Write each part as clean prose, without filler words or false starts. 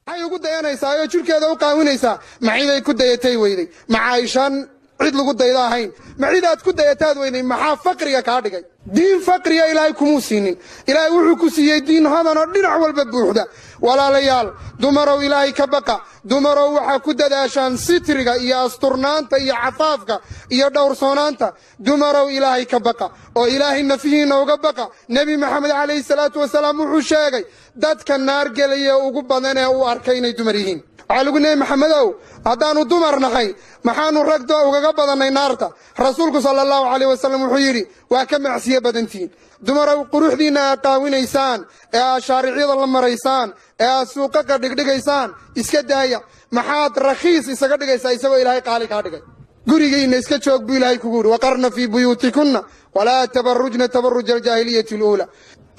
waxay ugu dayanaysaa oo jirkeeda u qaawinaysaa maciiday ku dayatay weyday macaayishan cid lagu dayda ahayn maciidaad ku dayataad weyday maxaa faqriga kaa dhigay diin faqriga ilaahay kumuu siinin ilaahay wuxuu ku siiyey diin hodan oo dhinac walba buuxda walaalayaal dumarow ilaahay ka baqa dumarow waxaa ku dadaashaan sitriga iyo asturnaanta iyo cafaafka iyo dhowrsoonaanta dumarow ilaahay ka baqa oo ilaahay nafihiina uga baqa nebi maxamed calayhi salaatu wasalaam wuxuu sheegay dadka naar gelaya ugu badan ee uu arkay inay dumar yihiin waxaa lagu leeyay maxamedow haddaanu dumar nahay maxaanu ragdo ugaga badannay naarta rasuulku sala allahu calayh wasalam wuxuu yidhi waa ka macsiye badantiin dumarow quruxdiinna aad qaawinaysaan ee aad shaaricyada la maraysaan ee aad suuqaqa dhigdhigaysaan iska daaya maxaad rakhiis isaga dhigaysaa isagoo ilaahay qaali kaa dhigay gurigiinna iska joog buu ilaahay kugu yidhi waqarna fii buyuutikunna walaa tabarrujna tabarruja aljaahiliyati aluula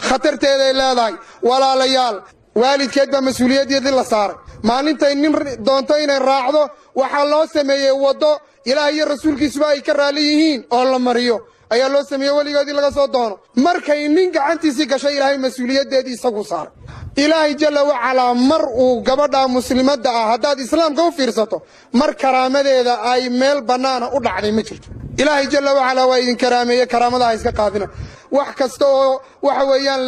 khatarteeday leedahay walaalayaal waalidkeed baa mas-uuliyaddeedii la saaray maalintay nin doonto inay raacdo waxaa loo sameeyey waddo ilaah iyo rasuulkiisuba ay ka raalli yihiin oo la mariyo ayaa loo sameeyey weligoodii laga soo doono markay nin gacantiisii gashay ilaahay mas-uuliyaddeedii isagu saaray ilaahay jalla wacalaa mar uu gabadha muslimadda ah haddaad islaamka u fiirsato mar karaamadeeda ay meel bannaana u dhacday ma jirto ilaahay jalla wacalaa waa idin karaameeye karaamadaha iska qaadina wax kasta oo waxa weeyaan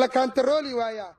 la kaantarooli waayaa